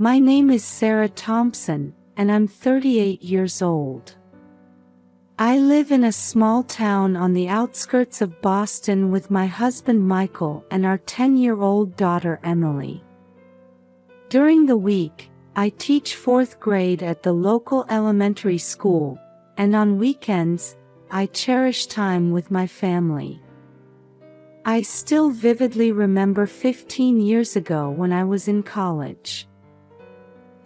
My name is Sarah Thompson, and I'm 38 years old. I live in a small town on the outskirts of Boston with my husband Michael and our 10-year-old daughter Emily. During the week, I teach 4th grade at the local elementary school, and on weekends, I cherish time with my family. I still vividly remember 15 years ago when I was in college.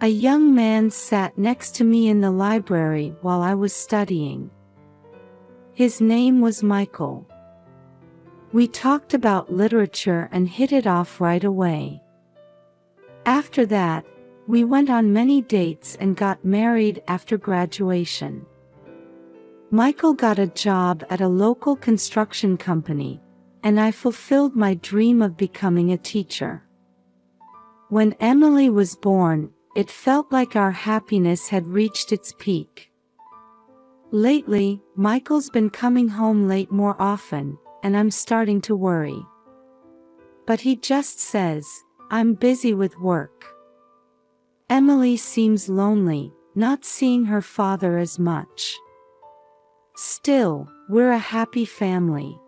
A young man sat next to me in the library while I was studying. His name was Michael. We talked about literature and hit it off right away. After that, we went on many dates and got married after graduation. Michael got a job at a local construction company, and I fulfilled my dream of becoming a teacher. When Emily was born, it felt like our happiness had reached its peak. Lately, Michael's been coming home late more often, and I'm starting to worry. But he just says, "I'm busy with work." Emily seems lonely, not seeing her father as much. Still, we're a happy family.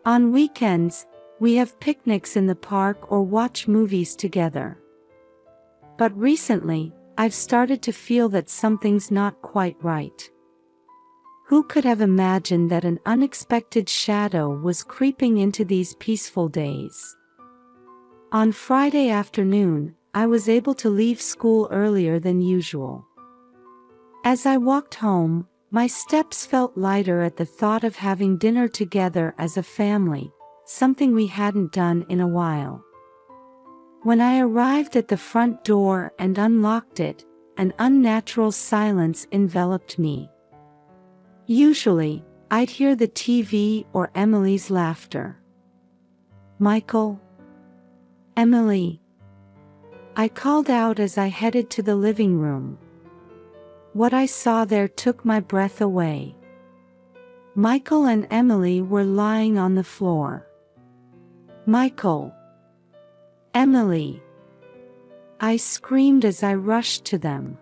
On weekends, we have picnics in the park or watch movies together. But recently, I've started to feel that something's not quite right. Who could have imagined that an unexpected shadow was creeping into these peaceful days? On Friday afternoon, I was able to leave school earlier than usual. As I walked home, my steps felt lighter at the thought of having dinner together as a family, something we hadn't done in a while. When I arrived at the front door and unlocked it, an unnatural silence enveloped me. Usually, I'd hear the TV or Emily's laughter. "Michael? Emily?" I called out as I headed to the living room. What I saw there took my breath away. Michael and Emily were lying on the floor. "Michael! Emily!" I screamed as I rushed to them.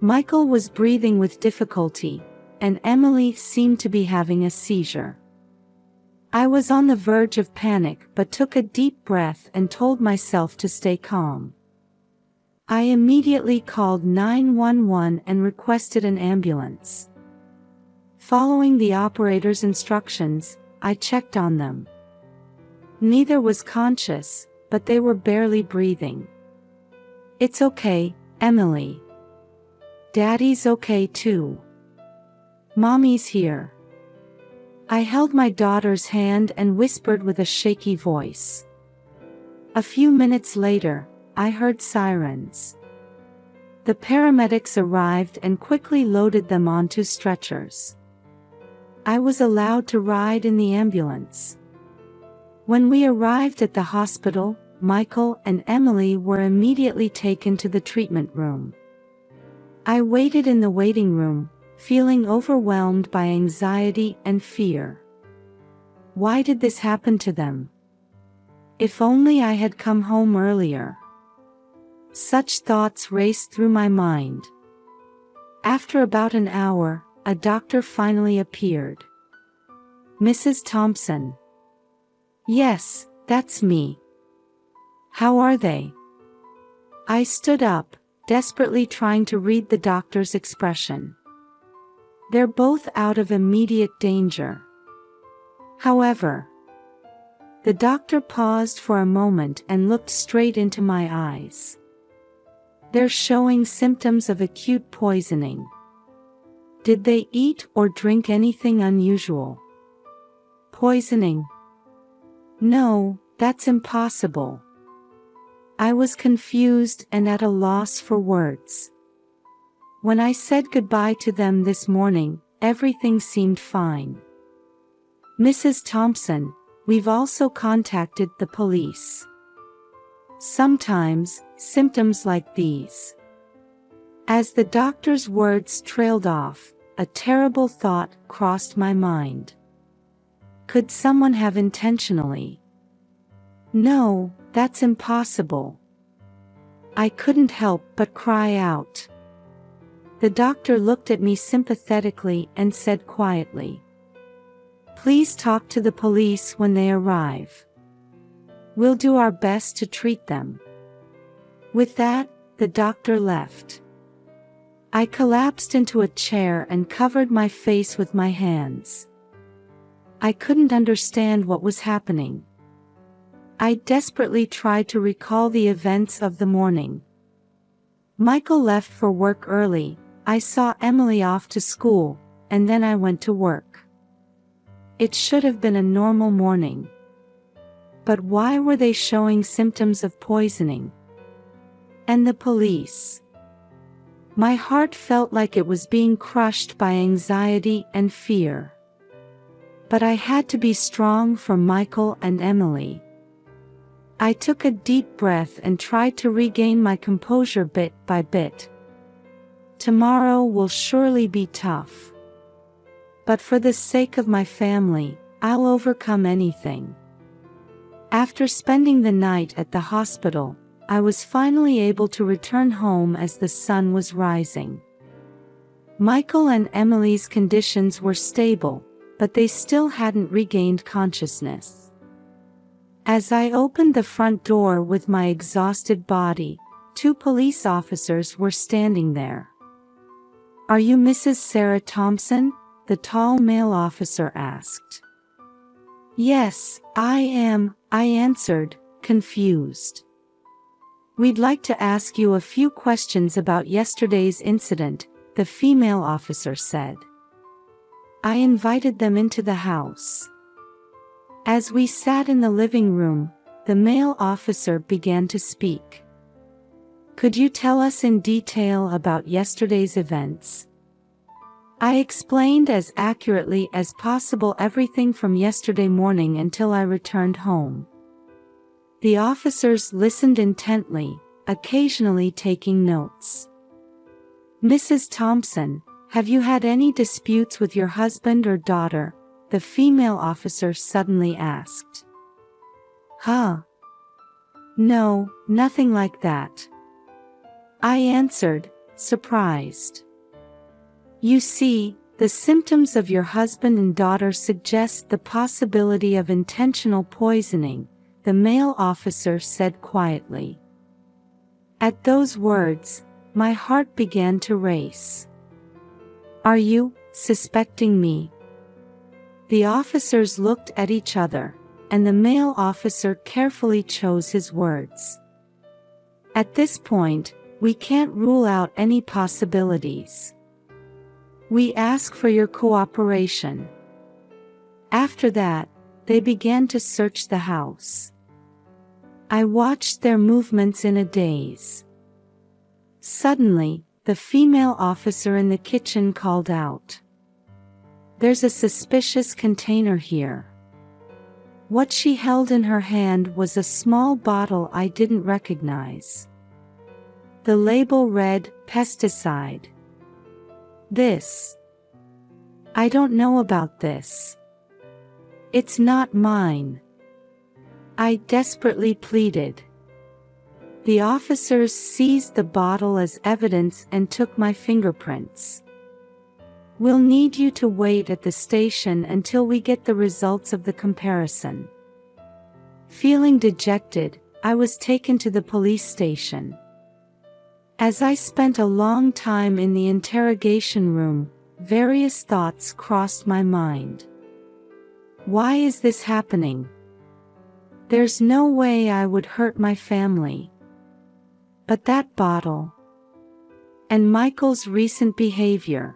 Michael was breathing with difficulty, and Emily seemed to be having a seizure. I was on the verge of panic but took a deep breath and told myself to stay calm. I immediately called 911 and requested an ambulance. Following the operator's instructions, I checked on them. Neither was conscious, but they were barely breathing. "It's okay, Emily. Daddy's okay too. Mommy's here." I held my daughter's hand and whispered with a shaky voice. A few minutes later, I heard sirens. The paramedics arrived and quickly loaded them onto stretchers. I was allowed to ride in the ambulance. When we arrived at the hospital, Michael and Emily were immediately taken to the treatment room. I waited in the waiting room, feeling overwhelmed by anxiety and fear. Why did this happen to them? If only I had come home earlier. Such thoughts raced through my mind. After about an hour, a doctor finally appeared. "Mrs. Thompson." "Yes, that's me." "How are they?" I stood up, desperately trying to read the doctor's expression. "They're both out of immediate danger." However, the doctor paused for a moment and looked straight into my eyes. "They're showing symptoms of acute poisoning." "Did they eat or drink anything unusual?" "Poisoning? No, that's impossible." I was confused and at a loss for words. When I said goodbye to them this morning, everything seemed fine. "Mrs. Thompson, we've also contacted the police. Sometimes, symptoms like these." As the doctor's words trailed off, a terrible thought crossed my mind. Could someone have intentionally? No, that's impossible. I couldn't help but cry out. The doctor looked at me sympathetically and said quietly, "Please talk to the police when they arrive. We'll do our best to treat them." With that, the doctor left. I collapsed into a chair and covered my face with my hands. I couldn't understand what was happening. I desperately tried to recall the events of the morning. Michael left for work early, I saw Emily off to school, and then I went to work. It should have been a normal morning. But why were they showing symptoms of poisoning? And the police? My heart felt like it was being crushed by anxiety and fear. But I had to be strong for Michael and Emily. I took a deep breath and tried to regain my composure bit by bit. Tomorrow will surely be tough. But for the sake of my family, I'll overcome anything. After spending the night at the hospital, I was finally able to return home as the sun was rising. Michael and Emily's conditions were stable, but they still hadn't regained consciousness. As I opened the front door with my exhausted body, 2 police officers were standing there. "Are you Mrs. Sarah Thompson?" the tall male officer asked. "Yes, I am," I answered, confused. "We'd like to ask you a few questions about yesterday's incident," the female officer said. I invited them into the house. As we sat in the living room, the male officer began to speak. "Could you tell us in detail about yesterday's events?" I explained as accurately as possible everything from yesterday morning until I returned home. The officers listened intently, occasionally taking notes. "Mrs. Thompson, have you had any disputes with your husband or daughter?" the female officer suddenly asked. "Huh? No, nothing like that," I answered, surprised. "You see, the symptoms of your husband and daughter suggest the possibility of intentional poisoning," the male officer said quietly. At those words, my heart began to race. "Are you suspecting me?" The officers looked at each other, and the male officer carefully chose his words. "At this point, we can't rule out any possibilities. We ask for your cooperation." After that, they began to search the house. I watched their movements in a daze. Suddenly, the female officer in the kitchen called out, "There's a suspicious container here." What she held in her hand was a small bottle I didn't recognize. The label read, "Pesticide." "This. I don't know about this. It's not mine," I desperately pleaded. The officers seized the bottle as evidence and took my fingerprints. "We'll need you to wait at the station until we get the results of the comparison." Feeling dejected, I was taken to the police station. As I spent a long time in the interrogation room, various thoughts crossed my mind. Why is this happening? There's no way I would hurt my family. But that bottle. And Michael's recent behavior.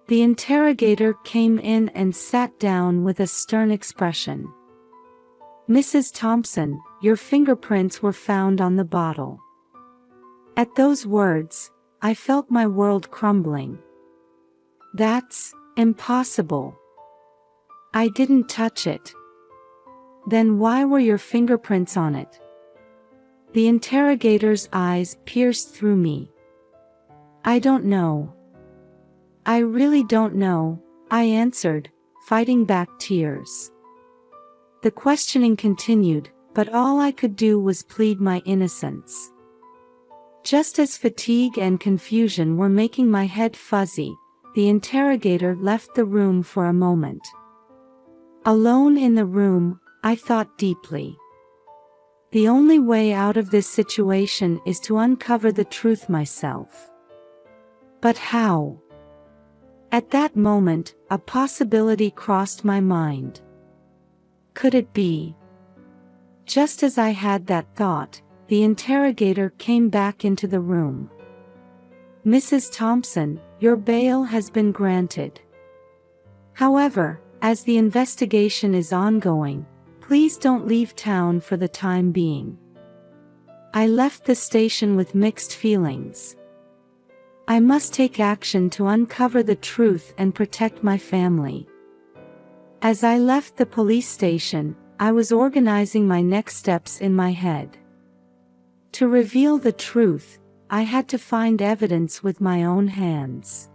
The interrogator came in and sat down with a stern expression. "Mrs. Thompson, your fingerprints were found on the bottle." At those words, I felt my world crumbling. "That's impossible. I didn't touch it." "Then why were your fingerprints on it?" The interrogator's eyes pierced through me. "I don't know. I really don't know," I answered, fighting back tears. The questioning continued, but all I could do was plead my innocence. Just as fatigue and confusion were making my head fuzzy, the interrogator left the room for a moment. Alone in the room, I thought deeply. The only way out of this situation is to uncover the truth myself. But how? At that moment, a possibility crossed my mind. Could it be? Just as I had that thought, the interrogator came back into the room. "Mrs. Thompson, your bail has been granted. However, as the investigation is ongoing, please don't leave town for the time being." I left the station with mixed feelings. I must take action to uncover the truth and protect my family. As I left the police station, I was organizing my next steps in my head. To reveal the truth, I had to find evidence with my own hands.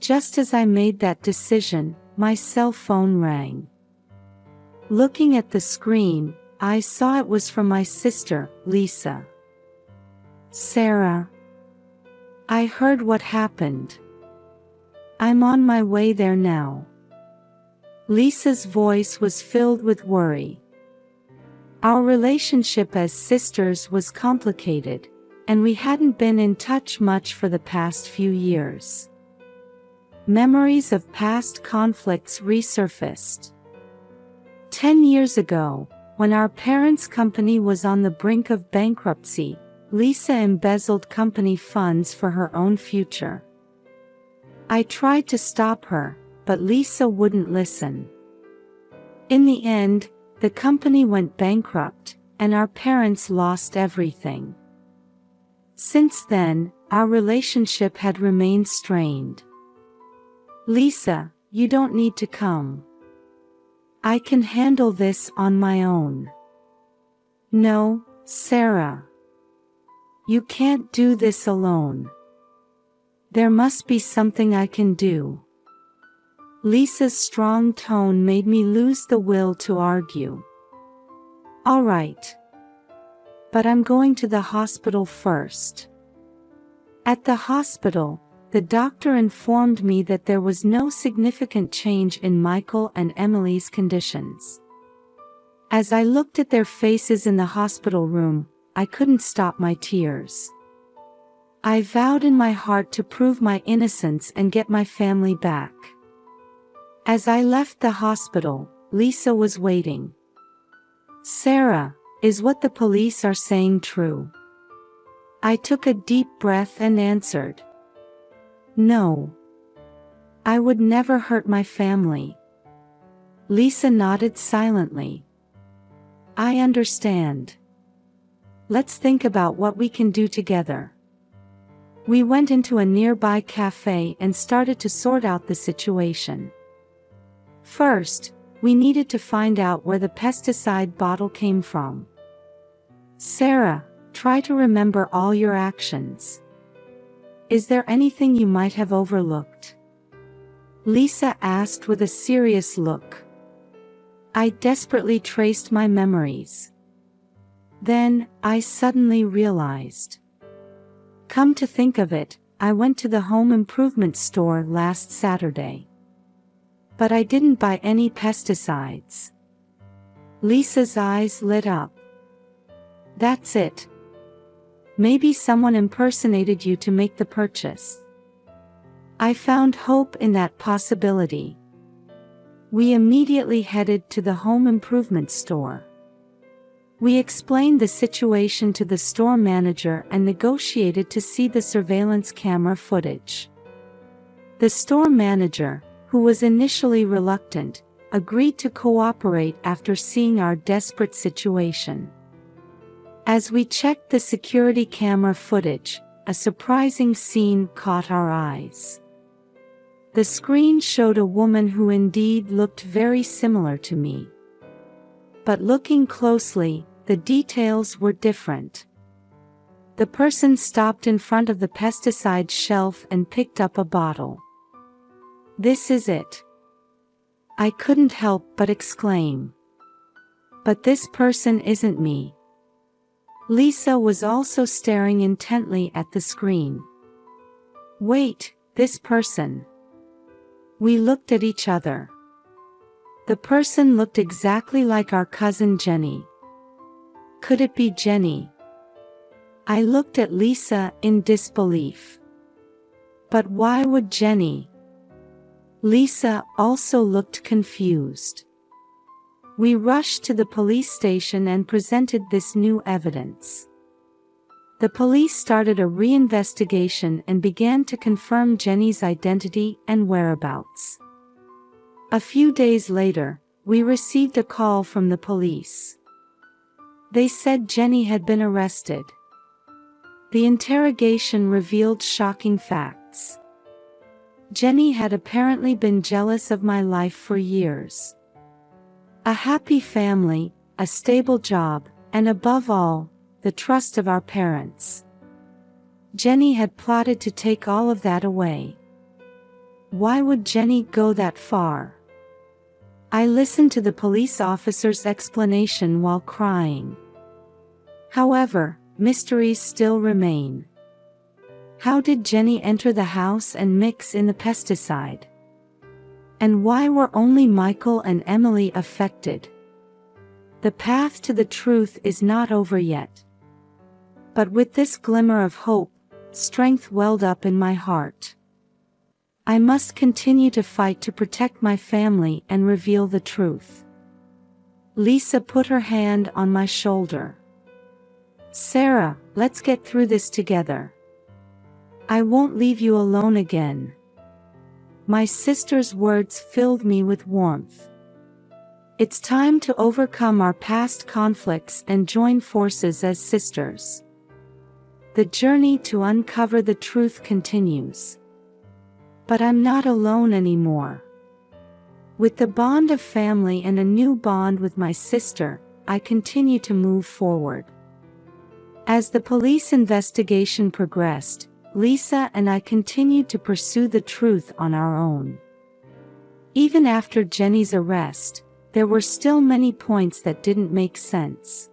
Just as I made that decision, my cell phone rang. Looking at the screen, I saw it was from my sister, Lisa. "Sarah, I heard what happened. I'm on my way there now." Lisa's voice was filled with worry. Our relationship as sisters was complicated, and we hadn't been in touch much for the past few years. Memories of past conflicts resurfaced. 10 years ago, when our parents' company was on the brink of bankruptcy, Lisa embezzled company funds for her own future. I tried to stop her, but Lisa wouldn't listen. In the end, the company went bankrupt, and our parents lost everything. Since then, our relationship had remained strained. "Lisa, you don't need to come. I can handle this on my own." "No, Sarah. You can't do this alone. There must be something I can do." Lisa's strong tone made me lose the will to argue. "All right. But I'm going to the hospital first." At the hospital, the doctor informed me that there was no significant change in Michael and Emily's conditions. As I looked at their faces in the hospital room, I couldn't stop my tears. I vowed in my heart to prove my innocence and get my family back. As I left the hospital, Lisa was waiting. "Sarah, is what the police are saying true?" I took a deep breath and answered, "No. I would never hurt my family." Lisa nodded silently. "I understand. Let's think about what we can do together." We went into a nearby cafe and started to sort out the situation. First, we needed to find out where the pesticide bottle came from. "Sarah, try to remember all your actions. Is there anything you might have overlooked?" Lisa asked with a serious look. I desperately traced my memories. Then, I suddenly realized. Come to think of it, I went to the home improvement store last Saturday. But I didn't buy any pesticides. Lisa's eyes lit up. "That's it. Maybe someone impersonated you to make the purchase." I found hope in that possibility. We immediately headed to the home improvement store. We explained the situation to the store manager and negotiated to see the surveillance camera footage. The store manager, who was initially reluctant, agreed to cooperate after seeing our desperate situation. As we checked the security camera footage, a surprising scene caught our eyes. The screen showed a woman who indeed looked very similar to me. But looking closely, the details were different. The person stopped in front of the pesticide shelf and picked up a bottle. "This is it." I couldn't help but exclaim. "But this person isn't me." Lisa was also staring intently at the screen. Wait, this person. We looked at each other. The person looked exactly like our cousin Jenny. Could it be Jenny? I looked at Lisa in disbelief. But why would Jenny? Lisa also looked confused. We rushed to the police station and presented this new evidence. The police started a reinvestigation and began to confirm Jenny's identity and whereabouts. A few days later, we received a call from the police. They said Jenny had been arrested. The interrogation revealed shocking facts. Jenny had apparently been jealous of my life for years. A happy family, a stable job, and above all, the trust of our parents. Jenny had plotted to take all of that away. Why would Jenny go that far? I listened to the police officer's explanation while crying. However, mysteries still remain. How did Jenny enter the house and mix in the pesticide? And why were only Michael and Emily affected? The path to the truth is not over yet. But with this glimmer of hope, strength welled up in my heart. I must continue to fight to protect my family and reveal the truth. Lisa put her hand on my shoulder. Sarah, let's get through this together. I won't leave you alone again. My sister's words filled me with warmth. It's time to overcome our past conflicts and join forces as sisters. The journey to uncover the truth continues. But I'm not alone anymore. With the bond of family and a new bond with my sister, I continue to move forward. As the police investigation progressed, Lisa and I continued to pursue the truth on our own. Even after Jenny's arrest, there were still many points that didn't make sense.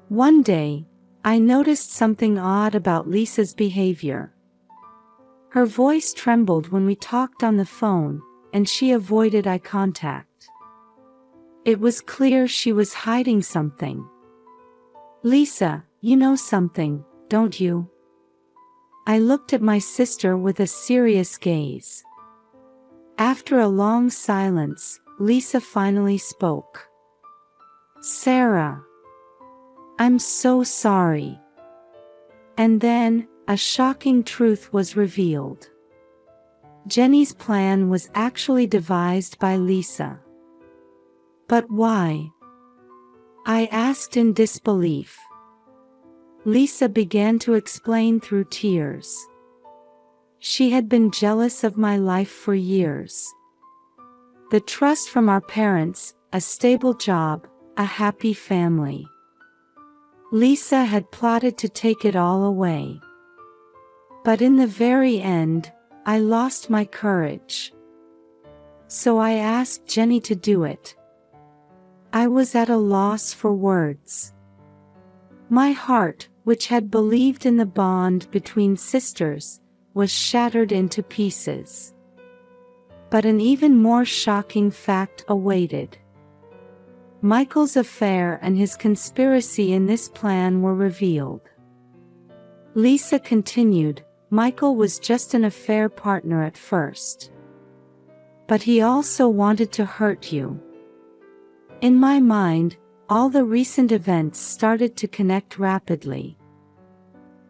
One day, I noticed something odd about Lisa's behavior. Her voice trembled when we talked on the phone, and she avoided eye contact. It was clear she was hiding something. Lisa, you know something, don't you? I looked at my sister with a serious gaze. After a long silence, Lisa finally spoke. Sarah. I'm so sorry. And then, a shocking truth was revealed. Jenny's plan was actually devised by Lisa. But why? I asked in disbelief. Lisa began to explain through tears. She had been jealous of my life for years. The trust from our parents, a stable job, a happy family. Lisa had plotted to take it all away. But in the very end, I lost my courage. So I asked Jenny to do it. I was at a loss for words. My heart, which had believed in the bond between sisters, was shattered into pieces. But an even more shocking fact awaited. Michael's affair and his conspiracy in this plan were revealed. Lisa continued, Michael was just an affair partner at first. But he also wanted to hurt you. In my mind, all the recent events started to connect rapidly.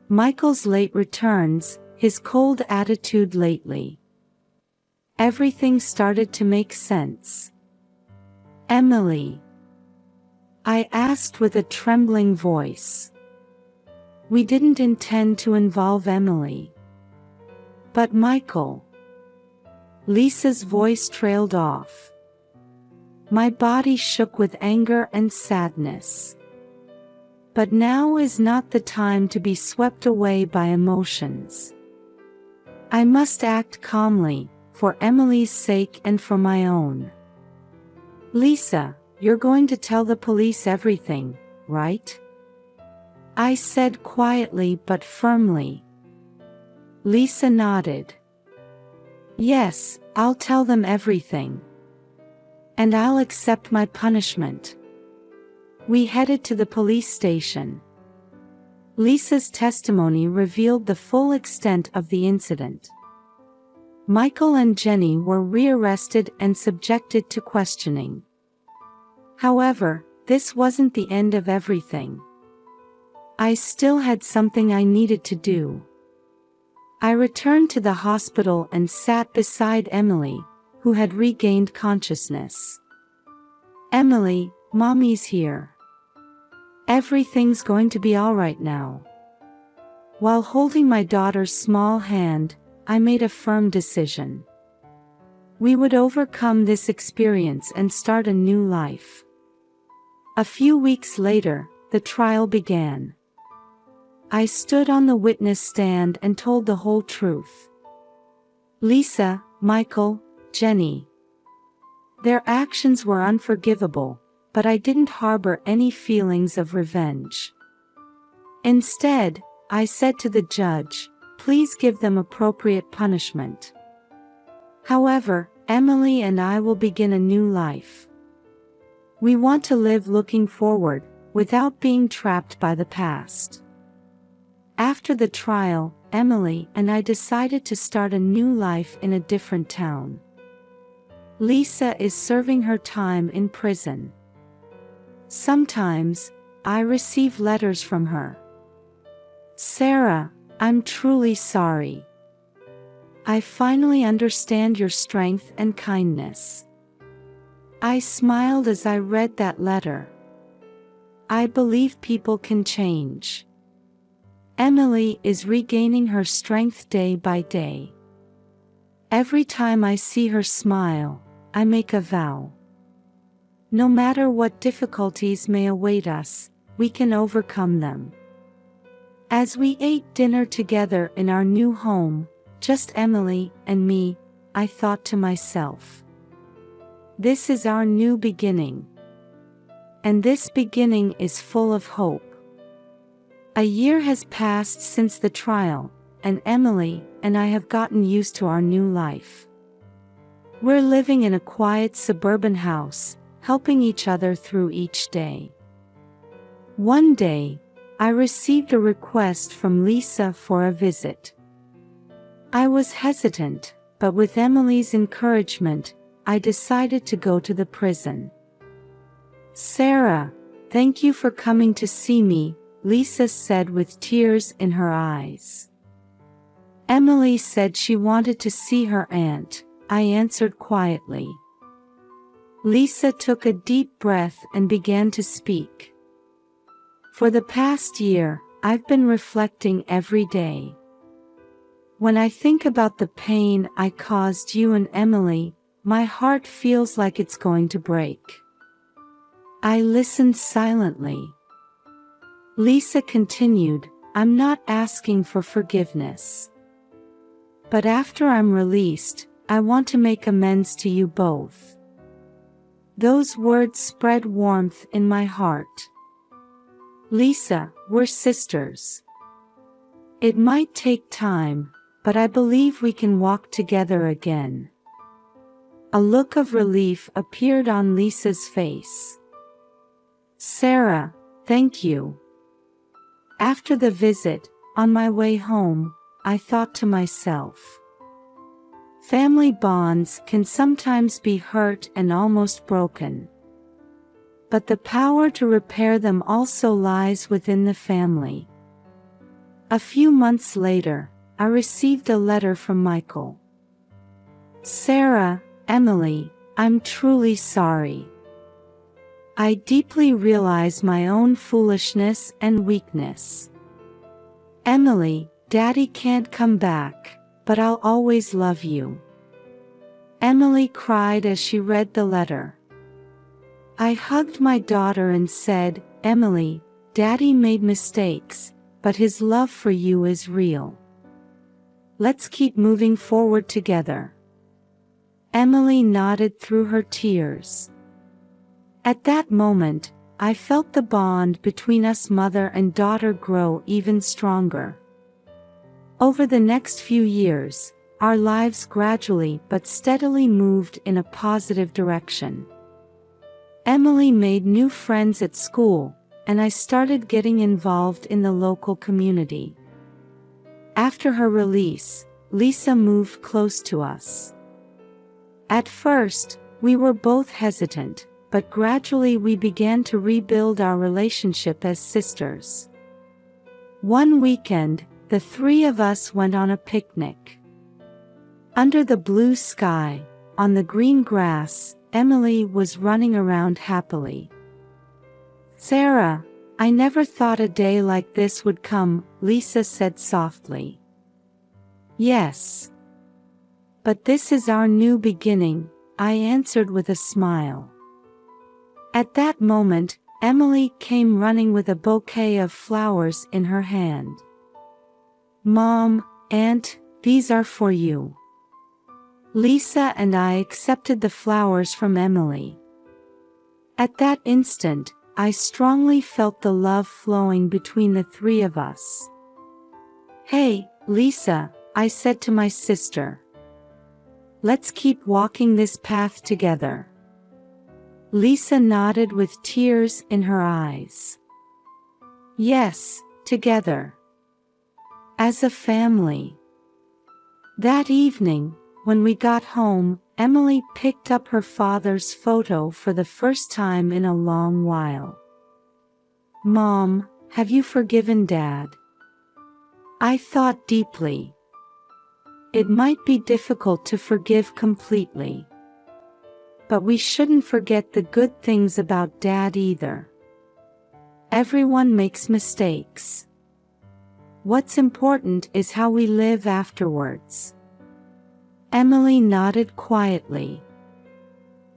Michael's late returns, his cold attitude lately. Everything started to make sense. Emily. I asked with a trembling voice. We didn't intend to involve Emily. But Michael. Lisa's voice trailed off. My body shook with anger and sadness. But now is not the time to be swept away by emotions. I must act calmly, for Emily's sake and for my own. Lisa, you're going to tell the police everything, right? I said quietly but firmly. Lisa nodded. Yes, I'll tell them everything. And I'll accept my punishment. We headed to the police station. Lisa's testimony revealed the full extent of the incident. Michael and Jenny were rearrested and subjected to questioning. However, this wasn't the end of everything. I still had something I needed to do. I returned to the hospital and sat beside Emily, who had regained consciousness. Emily, Mommy's here. Everything's going to be all right now. While holding my daughter's small hand, I made a firm decision. We would overcome this experience and start a new life. A few weeks later, the trial began. I stood on the witness stand and told the whole truth. Lisa, Michael, Jenny. Their actions were unforgivable, but I didn't harbor any feelings of revenge. Instead, I said to the judge, please give them appropriate punishment. However, Emily and I will begin a new life. We want to live looking forward, without being trapped by the past. After the trial, Emily and I decided to start a new life in a different town. Lisa is serving her time in prison. Sometimes, I receive letters from her. Sarah, I'm truly sorry. I finally understand your strength and kindness. I smiled as I read that letter. I believe people can change. Emily is regaining her strength day by day. Every time I see her smile, I make a vow. No matter what difficulties may await us, we can overcome them. As we ate dinner together in our new home, just Emily and me, I thought to myself, this is our new beginning. And this beginning is full of hope. A year has passed since the trial, and Emily and I have gotten used to our new life. We're living in a quiet suburban house, helping each other through each day. One day, I received a request from Lisa for a visit. I was hesitant, but with Emily's encouragement, I decided to go to the prison. Sarah, thank you for coming to see me, Lisa said with tears in her eyes. Emily said she wanted to see her aunt, I answered quietly. Lisa took a deep breath and began to speak. For the past year, I've been reflecting every day. When I think about the pain I caused you and Emily, my heart feels like it's going to break. I listened silently. Lisa continued, I'm not asking for forgiveness. But after I'm released, I want to make amends to you both. Those words spread warmth in my heart. Lisa, we're sisters. It might take time, but I believe we can walk together again. A look of relief appeared on Lisa's face. Sarah, thank you. After the visit, on my way home, I thought to myself, family bonds can sometimes be hurt and almost broken. But the power to repair them also lies within the family. A few months later, I received a letter from Michael. Sarah, Emily, I'm truly sorry. I deeply realize my own foolishness and weakness. Emily, Daddy can't come back, but I'll always love you. Emily cried as she read the letter. I hugged my daughter and said, Emily, Daddy made mistakes, but his love for you is real. Let's keep moving forward together. Emily nodded through her tears. At that moment, I felt the bond between us mother and daughter grow even stronger. Over the next few years, our lives gradually but steadily moved in a positive direction. Emily made new friends at school, and I started getting involved in the local community. After her release, Lisa moved close to us. At first, we were both hesitant, but gradually we began to rebuild our relationship as sisters. One weekend, the three of us went on a picnic. Under the blue sky, on the green grass, Emily was running around happily. "Sarah, I never thought a day like this would come," Lisa said softly. "Yes. But this is our new beginning," I answered with a smile. At that moment, Emily came running with a bouquet of flowers in her hand. "Mom, Aunt, these are for you." Lisa and I accepted the flowers from Emily. At that instant, I strongly felt the love flowing between the three of us. "Hey, Lisa," I said to my sister. "Let's keep walking this path together." Lisa nodded with tears in her eyes. "Yes, together. As a family." That evening, when we got home, Emily picked up her father's photo for the first time in a long while. "Mom, have you forgiven Dad?" I thought deeply. It might be difficult to forgive completely. But we shouldn't forget the good things about Dad either. Everyone makes mistakes. What's important is how we live afterwards. Emily nodded quietly.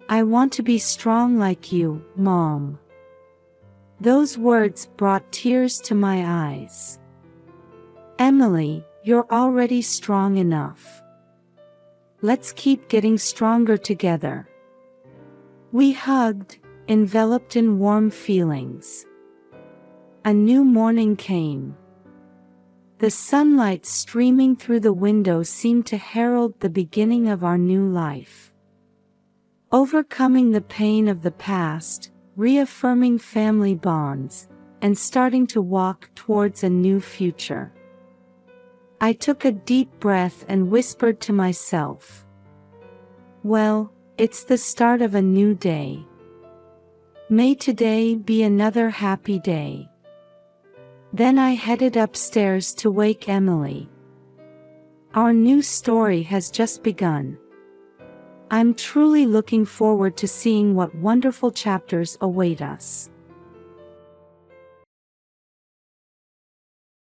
"I want to be strong like you, Mom." Those words brought tears to my eyes. "Emily, you're already strong enough. Let's keep getting stronger together." We hugged, enveloped in warm feelings. A new morning came. The sunlight streaming through the window seemed to herald the beginning of our new life. Overcoming the pain of the past, reaffirming family bonds, and starting to walk towards a new future. I took a deep breath and whispered to myself, "Well, it's the start of a new day. May today be another happy day." Then I headed upstairs to wake Emily. Our new story has just begun. I'm truly looking forward to seeing what wonderful chapters await us.